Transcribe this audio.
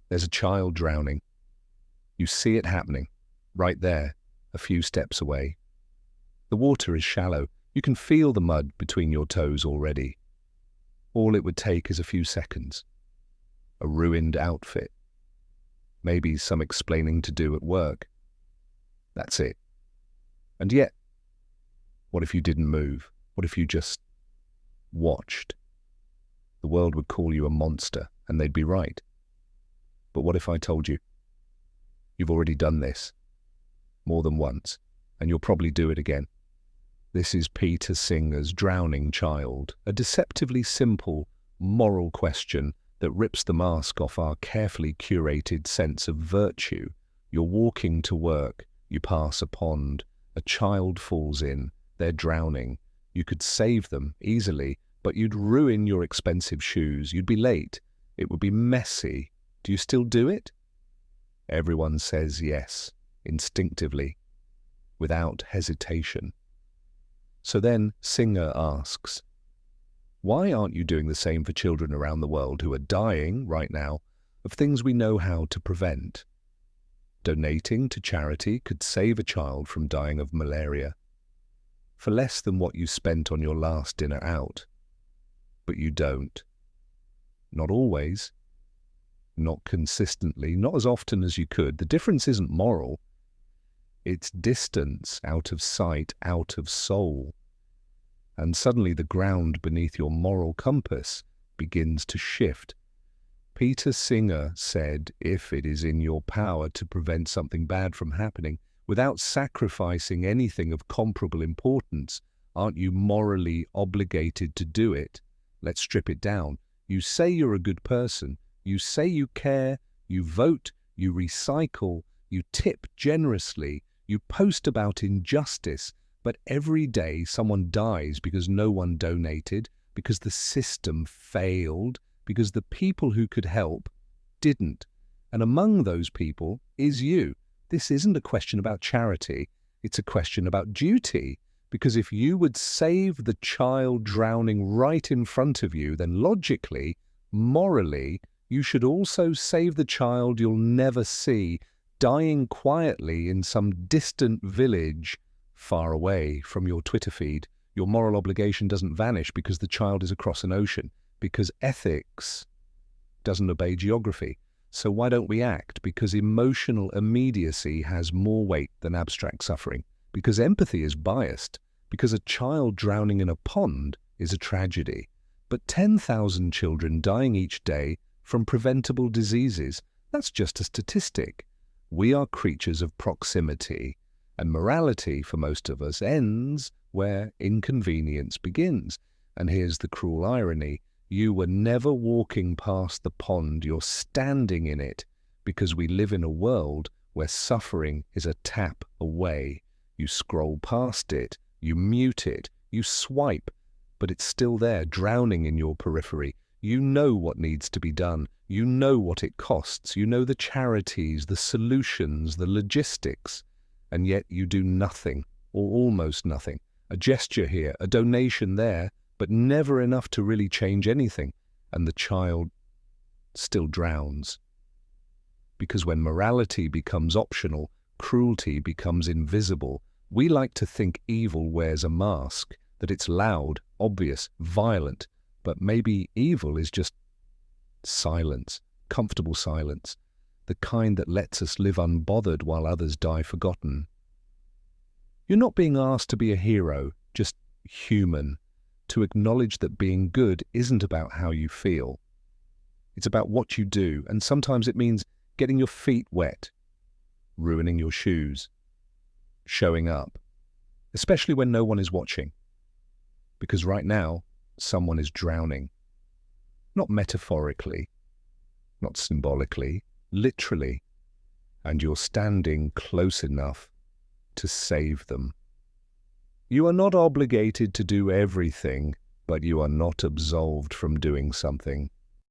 There's a child drowning. You see it happening, right there, a few steps away. The water is shallow. You can feel the mud between your toes already. All it would take is a few seconds. A ruined outfit. Maybe some explaining to do at work. That's it. And yet, what if you didn't move? What if you just watched? The world would call you a monster, and they'd be right. But what if I told you, you've already done this more than once, and you'll probably do it again? This is Peter Singer's Drowning Child, a deceptively simple, moral question that rips the mask off our carefully curated sense of virtue. You're walking to work, you pass a pond, a child falls in, they're drowning. You could save them easily, but you'd ruin your expensive shoes, you'd be late, it would be messy. Do you still do it? Everyone says yes, instinctively, without hesitation. So then Singer asks, why aren't you doing the same for children around the world who are dying right now of things we know how to prevent? Donating to charity could save a child from dying of malaria for less than what you spent on your last dinner out. But you don't. Not always. Not consistently, not as often as you could. The difference isn't moral. It's distance, out of sight, out of soul. And suddenly the ground beneath your moral compass begins to shift. Peter Singer said, if it is in your power to prevent something bad from happening, without sacrificing anything of comparable importance, aren't you morally obligated to do it? Let's strip it down. You say you're a good person. You say you care. You vote. You recycle. You tip generously. You post about injustice. But every day someone dies because no one donated, because the system failed, because the people who could help didn't. And among those people is you. This isn't a question about charity. It's a question about duty. Because if you would save the child drowning right in front of you, then logically, morally, you should also save the child you'll never see, dying quietly in some distant village far away from your Twitter feed. Your moral obligation doesn't vanish because the child is across an ocean, because ethics doesn't obey geography. So why don't we act? Because emotional immediacy has more weight than abstract suffering. Because empathy is biased. Because a child drowning in a pond is a tragedy. But 10,000 children dying each day from preventable diseases, that's just a statistic. We are creatures of proximity. And morality, for most of us, ends where inconvenience begins. And here's the cruel irony. You were never walking past the pond, you're standing in it, because we live in a world where suffering is a tap away. You scroll past it, you mute it, you swipe, but it's still there, drowning in your periphery. You know what needs to be done. You know what it costs. You know the charities, the solutions, the logistics. And yet you do nothing, or almost nothing. A gesture here, a donation there, but never enough to really change anything. And the child still drowns. Because when morality becomes optional, cruelty becomes invisible. We like to think evil wears a mask, that it's loud, obvious, violent. But maybe evil is just silence, comfortable silence. The kind that lets us live unbothered while others die forgotten. You're not being asked to be a hero, just human, to acknowledge that being good isn't about how you feel. It's about what you do, and sometimes it means getting your feet wet, ruining your shoes, showing up, especially when no one is watching. Because right now, someone is drowning. Not metaphorically, not symbolically, literally, and you're standing close enough to save them. You are not obligated to do everything, but you are not absolved from doing something.